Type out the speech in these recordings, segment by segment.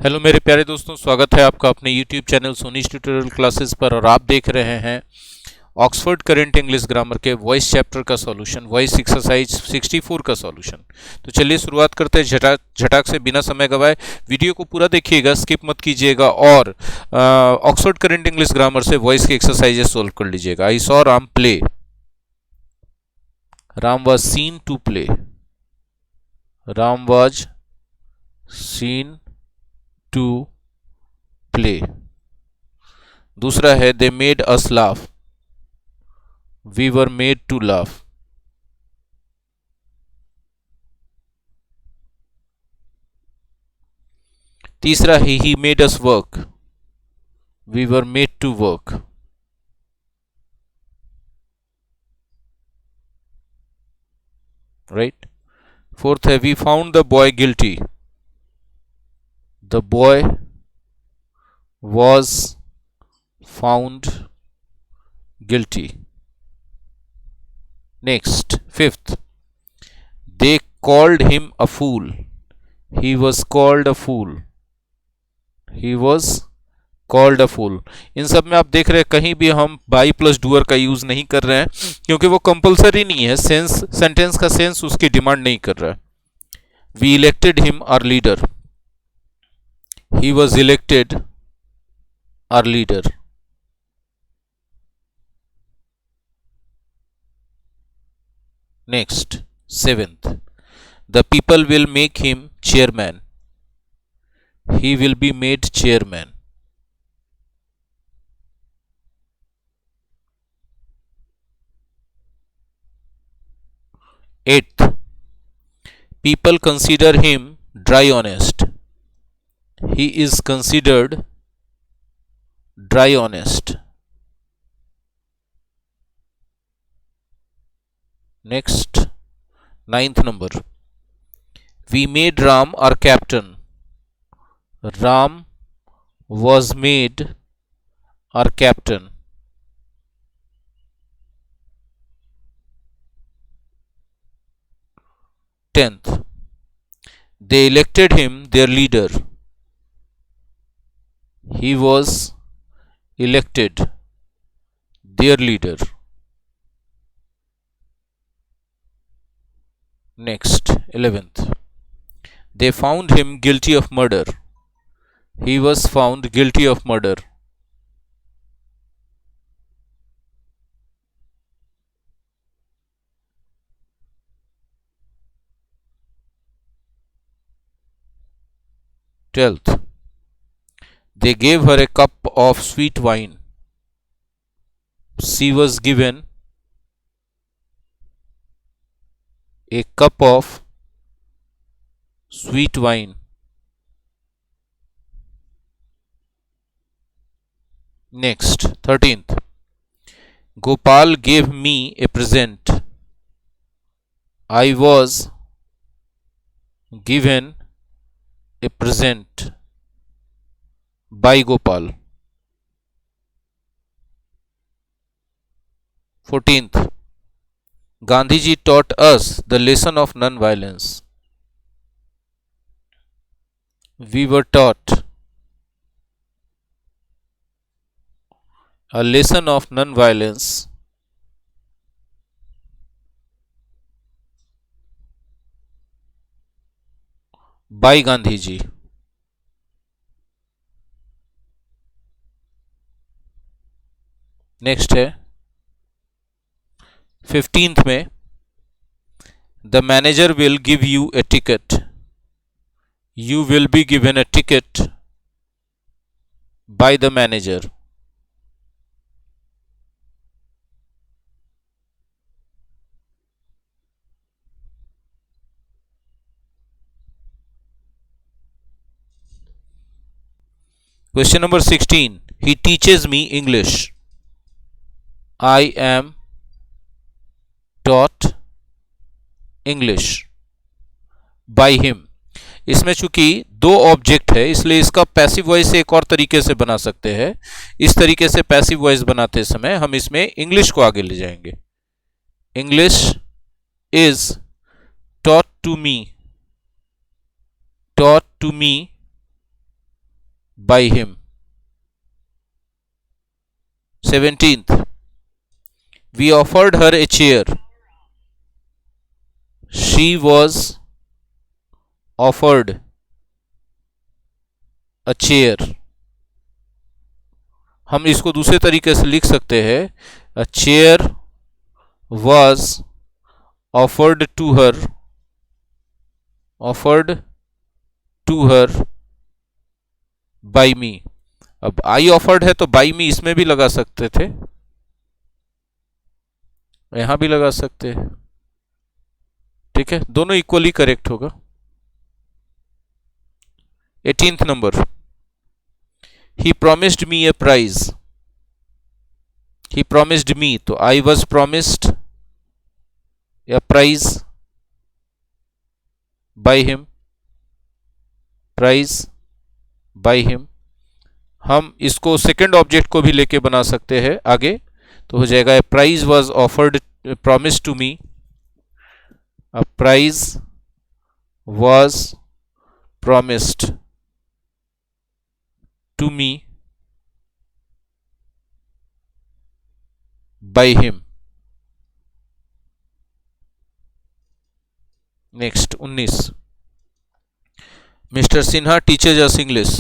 Hello मेरे प्यारे दोस्तों, स्वागत है आपका अपने YouTube चैनल सोनीज ट्यूटोरियल क्लासेस पर। और आप देख रहे हैं ऑक्सफोर्ड करेंट इंग्लिश ग्रामर के वॉइस चैप्टर का सॉल्यूशन, वॉइस एक्सरसाइज 64 का सॉल्यूशन। तो चलिए शुरुआत करते हैं झटाक झटाक से, बिना समय गवाए। वीडियो को पूरा देखिएगा, स्किप मत कीजिएगा और ऑक्सफोर्ड करेंट इंग्लिश ग्रामर से वॉइस की एक्सरसाइजेस सोल्व कर लीजिएगा। I saw Ram play. Ram was seen to play. Ram was seen to play. दूसरा है they made us laugh. We were made to laugh. तीसरा है he made us work. We were made to work. Right. Fourth है we found the boy guilty. The boy was found guilty. Next fifth, they called him a fool. He was called a fool. He was called a fool. इन सब में आप देख रहे हैं कहीं भी हम बाई प्लस डूअर का यूज नहीं कर रहे हैं, क्योंकि वो कंपलसरी नहीं है। सेंटेंस का सेंस उसकी डिमांड नहीं कर रहा है। We elected him our leader. He was elected our leader. Next, seventh, the people will make him chairman. He will be made chairman. Eighth, people consider him dry honest. He is considered dry honest. Next, ninth number, we made Ram our captain. Ram was made our captain. Tenth, they elected him their leader. He was elected their leader. Next, 11th, they found him guilty of murder. He was found guilty of murder. Twelfth, they gave her a cup of sweet wine. She was given a cup of sweet wine. Next, 13th, Gopal gave me a present. I was given a present by Gopal. 14th, Gandhiji taught us the lesson of non-violence. We were taught a lesson of non-violence by Gandhiji. Next है 15th में the manager will give U A ticket. You will be given a ticket by the manager. Question number 16. He teaches me English. I am taught English by him. इसमें चूंकि दो object है, इसलिए इसका passive voice एक और तरीके से बना सकते हैं। इस तरीके से पैसिव वॉइस बनाते समय हम इसमें इंग्लिश को आगे ले जाएंगे. English is taught to me by him. 17th, we offered her a chair. She was offered a chair. हम इसको दूसरे तरीके से लिख सकते हैं, a chair was offered to her by me. अब I offered है तो by me इसमें भी लगा सकते थे, यहां भी लगा सकते हैं, ठीक है, दोनों इक्वली करेक्ट होगा। 18th number, he promised me a prize. He promised me, तो I was promised a prize by him. Prize by him. हम इसको सेकंड ऑब्जेक्ट को भी लेके बना सकते हैं आगे, तो हो जाएगा prize was offered promise to me. A prize was promised to me by him. Next, 19. Mr. Sinha teaches us English.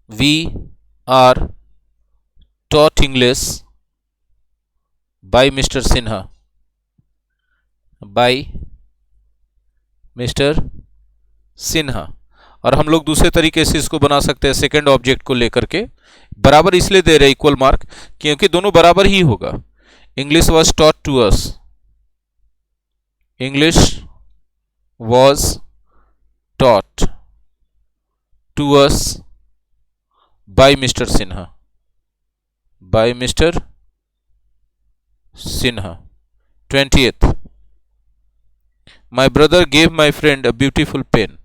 We are taught English by Mr. Sinha. By Mr. Sinha. और हम लोग दूसरे तरीके से इसको बना सकते हैं सेकंड ऑब्जेक्ट को लेकर के. बराबर इसलिए दे रहे इक्वल मार्क क्योंकि दोनों बराबर ही होगा. English was taught to us. English was taught to us by Mr. Sinha. By Mr. Sinha. 20th. My brother gave my friend a beautiful pen.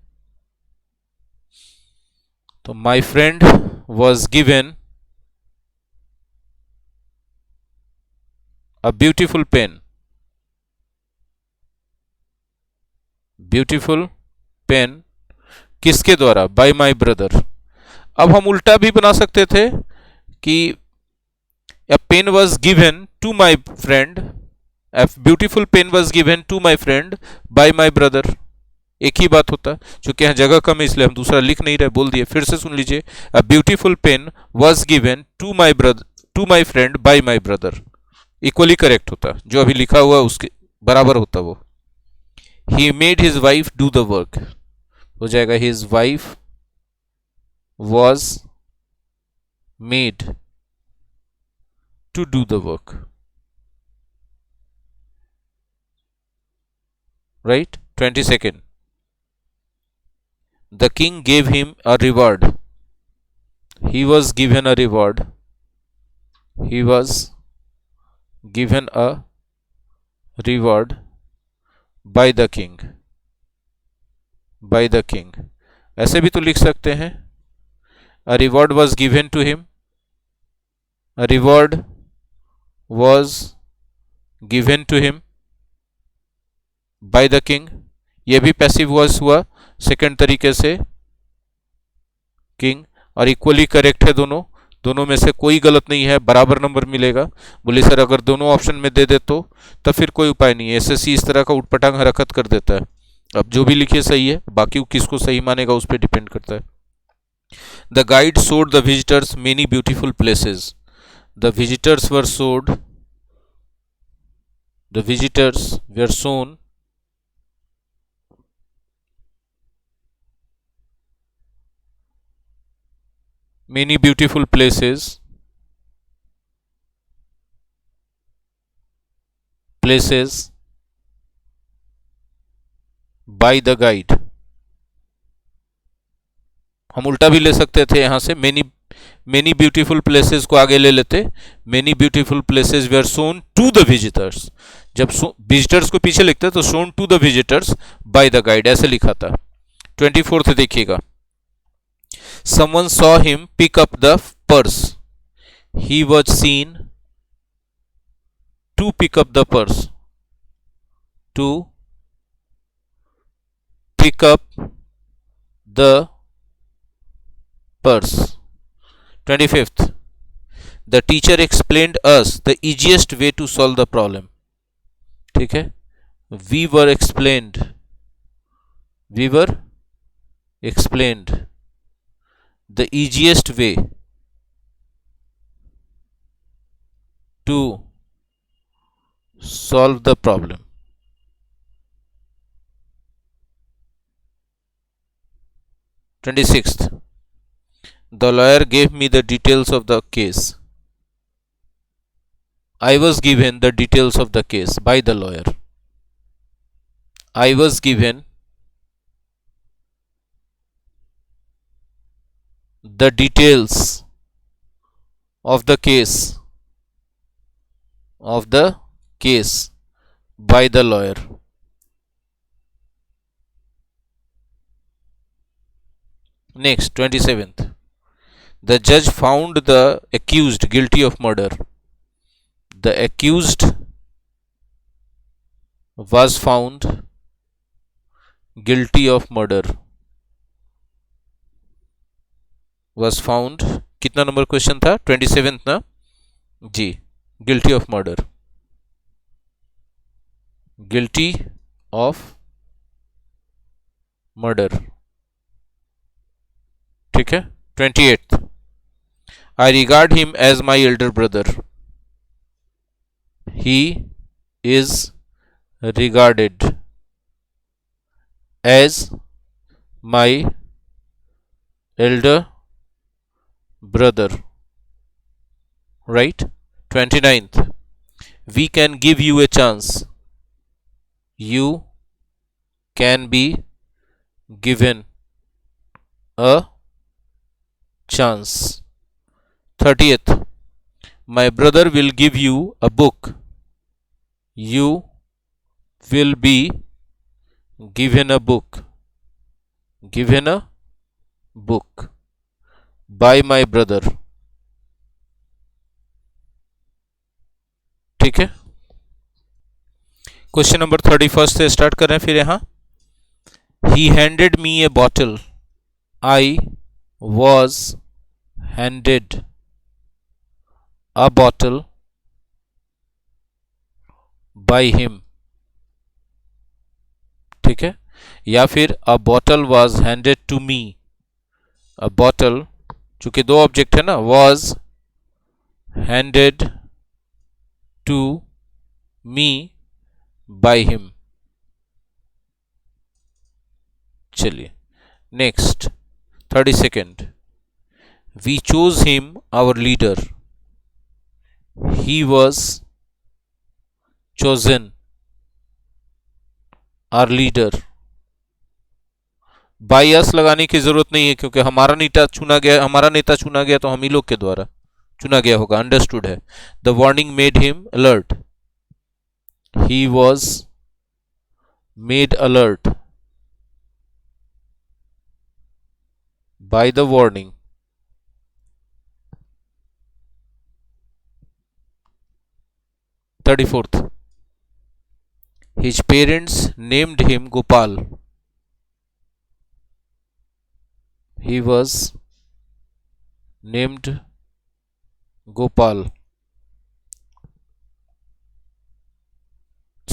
So my friend was given a beautiful pen. Beautiful pen किसके द्वारा? By my brother. अब हम उल्टा भी बना सकते थे कि a pen was given to my friend, a beautiful pen was given to my friend by my brother. एक ही बात होता, चूंकि यहाँ जगह कम है इसलिए हम दूसरा लिख नहीं रहे, बोल दिए. फिर से सुन लीजिए, a beautiful pen was given to my brother, to my friend by my brother. Equally correct होता, जो अभी लिखा हुआ उसके बराबर होता वो. He made his wife do the work. हो जाएगा his wife was made to do the work. Right? 22nd. The king gave him a reward. He was given a reward. He was given a reward by the king. By the king. ऐसे भी तो लिख सकते हैं. A reward was given to him. A reward was given to him by the king. यह भी passive voice हुआ second तरीके से, किंग. और इक्वली करेक्ट है दोनों, दोनों में से कोई गलत नहीं है, बराबर नंबर मिलेगा. बोले सर अगर दोनों ऑप्शन में दे दे तो तब फिर कोई उपाय नहीं है. एसएससी इस तरह का उटपटांग हरकत कर देता है. अब जो भी लिखिए सही है, बाकी किसको सही मानेगा उस पर डिपेंड करता है. The guide showed the visitors many beautiful places. The visitors were showed. The visitors were shown many beautiful places. Places by the guide. हम उल्टा भी ले सकते थे, यहां से मेनी ब्यूटीफुल प्लेसेस को आगे ले लेते. Many beautiful places were shown to the visitors. जब विजिटर्स को पीछे लिखते तो shown to the visitors by the guide ऐसे लिखा था. 24th देखिएगा. Someone saw him pick up the purse. He was seen to pick up the purse. To pick up the purse. 25th, the teacher explained us the easiest way to solve the problem. ठीक है, we were explained the easiest way to solve the problem. 26th, the lawyer gave me the details of the case. I was given the details of the case by the lawyer. I was given the details of the case by the lawyer. Next, 27th, the judge found the accused guilty of murder. The accused was found guilty of murder. Was found, कितना number question था? 27th ना जी, guilty of murder. Guilty of murder. ठीक है. 28th, I regard him as my elder brother. He is regarded as my elder brother. Right? 29th, we can give you a chance. You can be given a chance. 30th, my brother will give you a book. You will be given a book. Given a book by my brother. ठीक है. Question number 31 से start कर रहे हैं फिर यहां. He handed me a bottle. I was handed a bottle by him. ठीक है. या फिर a bottle was handed to me. A bottle, चूंकि दो ऑब्जेक्ट है ना, was handed to me by him. चलिए next 32nd, we chose him our leader. He was chosen our leader. By us लगाने की जरूरत नहीं है क्योंकि हमारा नेता चुना गया तो हम ही लोग के द्वारा चुना गया होगा. अंडरस्टूड है. The warning made him alert. He was made alert by the warning. Thirty fourth, his parents named him Gopal. He was named Gopal.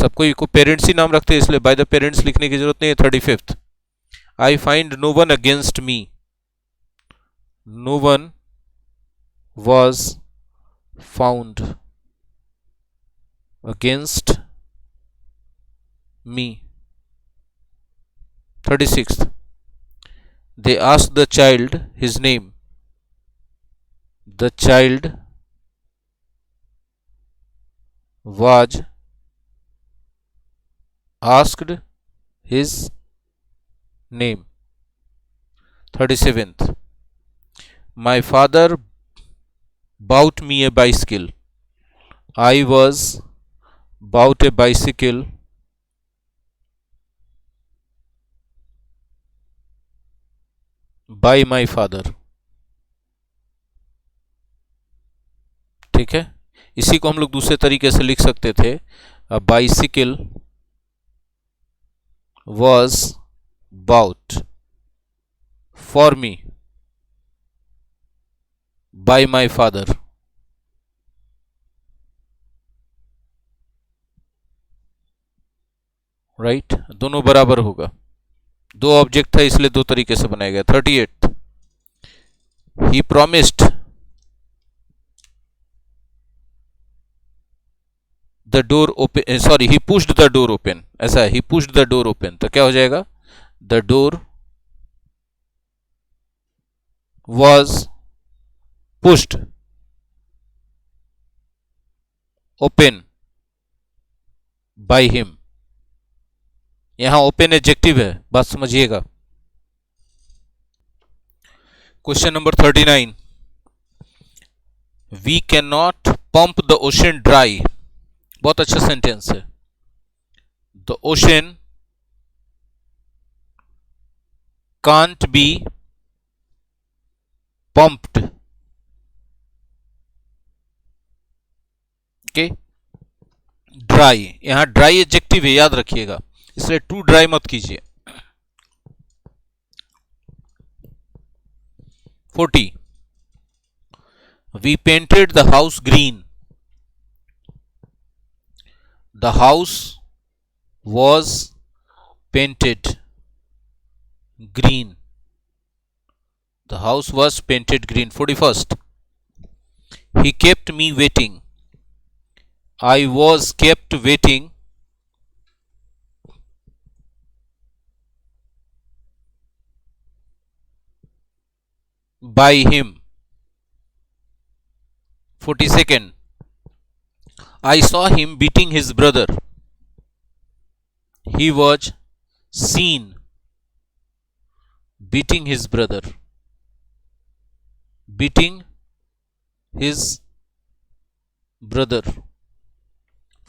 सबको पेरेंट्स ही नाम रखते हैं इसलिए बाय द पेरेंट्स लिखने की जरूरत नहीं है. 35th, I find no one against me. No one was found against me. 36th, they asked the child his name. The child was asked his name. 37th, my father bought me a bicycle. I was bought a bicycle by my father. ठीक है. इसी को हम लोग दूसरे तरीके से लिख सकते थे. A bicycle was bought for me by my father. Right दोनों बराबर होगा, दो ऑब्जेक्ट था इसलिए दो तरीके से बनाया गया। 38 he promised the door open, sorry he pushed the door open, ऐसा है, he pushed the door open, तो क्या हो जाएगा, the door was pushed open by him। यहां ओपन एडजेक्टिव है, बात समझिएगा। Question number 39 we can not pump the ocean dry. बहुत अच्छा सेंटेंस है। The ocean can't be pumped. Okay, dry, यहां ड्राई एडजेक्टिव है, याद रखिएगा, इसलिए टू ड्राई मत कीजिए। 40 we painted the house green. The house was painted green। The house was painted green। 41st he kept me waiting। I was kept waiting by him। 42nd I saw him beating his brother। He was seen beating his brother। beating his brother।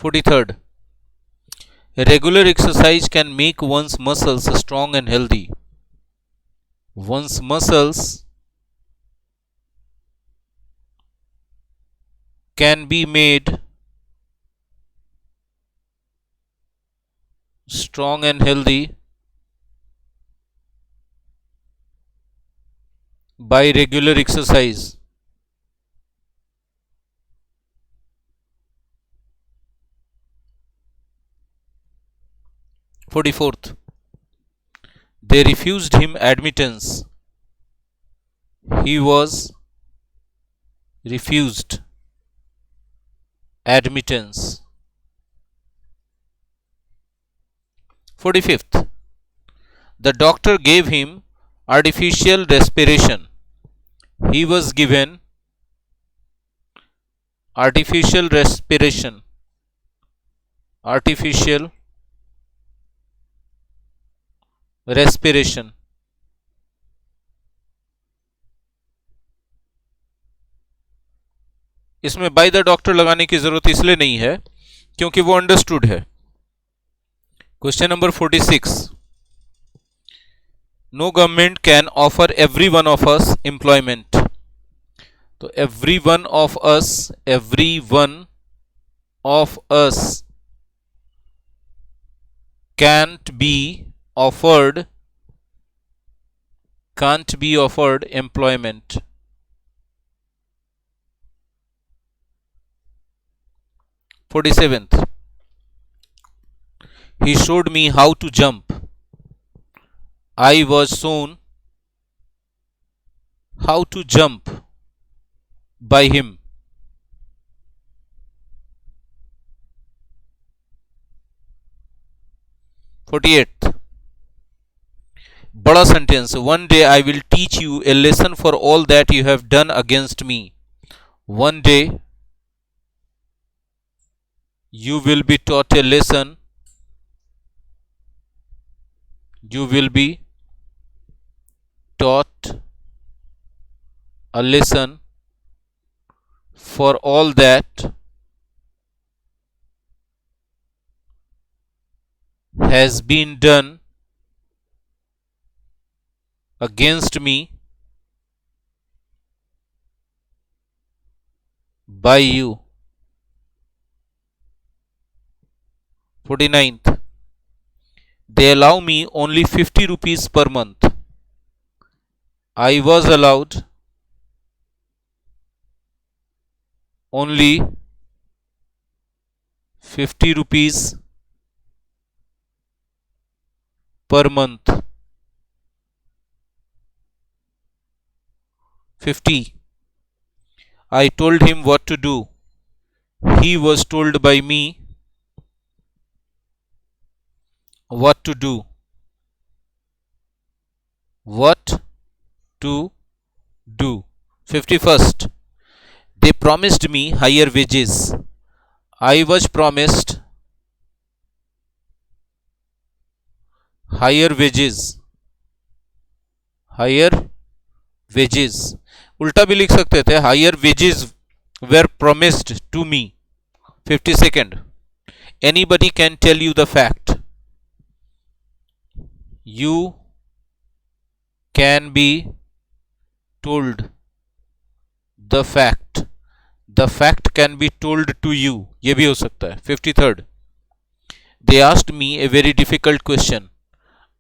43rd regular exercise can make one's muscles strong and healthy। one's muscles can be made strong and healthy by regular exercise। 44th they refused him admittance। He was refused admittance। 45th the doctor gave him artificial respiration। He was given artificial respiration। artificial respiration। इसमें by the doctor लगाने की जरूरत इसलिए नहीं है क्योंकि वो understood है। Question number 46 no government can offer every one of us employment. तो every one of us can't be offered employment। 47th he showed me how to jump। I was shown how to jump by him। 48th बड़ा sentence, one day I will teach U A lesson for all that you have done against me. One day you will be taught a lesson, you will be taught a lesson for all that has been done against me by you। 49th they allow me only 50 rupees per month। I was allowed only 50 rupees per month. 50. I told him what to do. He was told by me what to do. What to do. 51st. They promised me higher wages. I was promised higher wages. Higher wages. उल्टा भी लिख सकते थे, higher wages were promised to me. 52nd. Anybody can tell you the fact. You can be told the fact. The fact can be told to you. ये भी हो सकता है. 53rd. They asked me a very difficult question.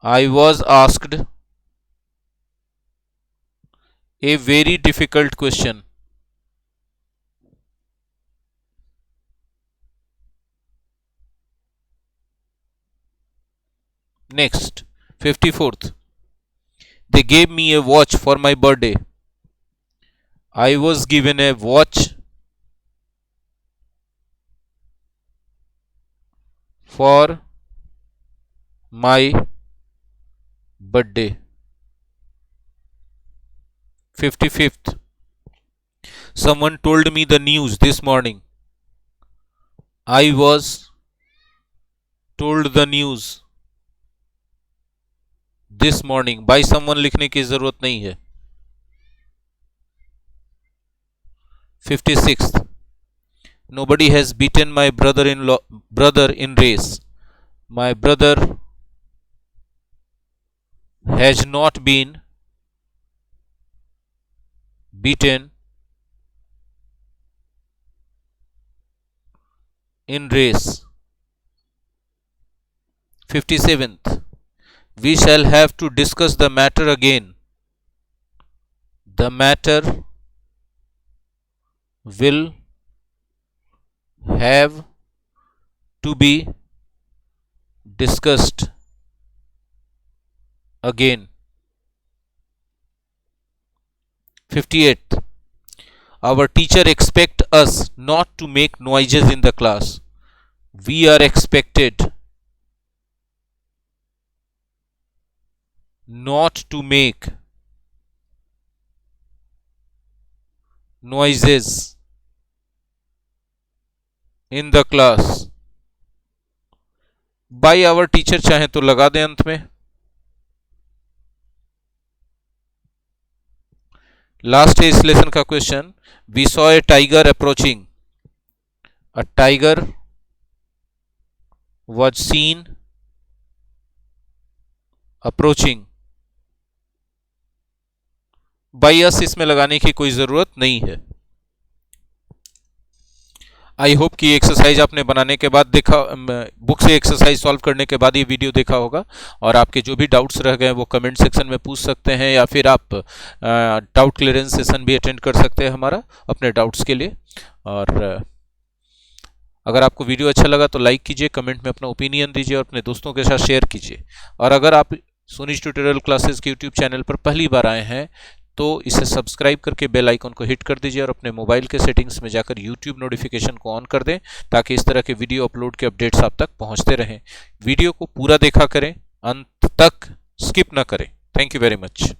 I was asked a very difficult question. Next, 54th. They gave me a watch for my birthday. I was given a watch for my birthday. 55th. Someone told me the news this morning. I was told the news this morning. By someone लिखने की जरूरत नहीं है. 56th. Nobody has beaten my brother in race. My brother has not been beaten in race. 57th. We shall have to discuss the matter again. The matter will have to be discussed again. 58th. Our teacher expects us not to make noises in the class. We are expected not to make noises in the class. By our teacher चाहे तो लगा दें अंत में. Last है इस lesson का question. We saw a tiger approaching. A tiger was seen approaching. By us इसमें लगाने की कोई जरूरत नहीं है. आई होप कि एक्सरसाइज आपने बनाने के बाद देखा, बुक से एक्सरसाइज सॉल्व करने के बाद ये वीडियो देखा होगा, और आपके जो भी डाउट्स रह गए वो कमेंट सेक्शन में पूछ सकते हैं, या फिर आप डाउट क्लियरेंस सेशन भी अटेंड कर सकते हैं हमारा अपने डाउट्स के लिए. और अगर आपको वीडियो अच्छा लगा तो लाइक कीजिए, कमेंट में अपना ओपिनियन दीजिए और अपने दोस्तों के साथ शेयर कीजिए. और अगर आप सोनीज ट्यूटोरियल क्लासेस के यूट्यूब चैनल पर पहली बार आए हैं तो इसे सब्सक्राइब करके बेल आइकन को हिट कर दीजिए और अपने मोबाइल के सेटिंग्स में जाकर यूट्यूब नोटिफिकेशन को ऑन कर दें, ताकि इस तरह के वीडियो अपलोड के अपडेट्स आप तक पहुंचते रहें. वीडियो को पूरा देखा करें, अंत तक स्किप ना करें. Thank you very much.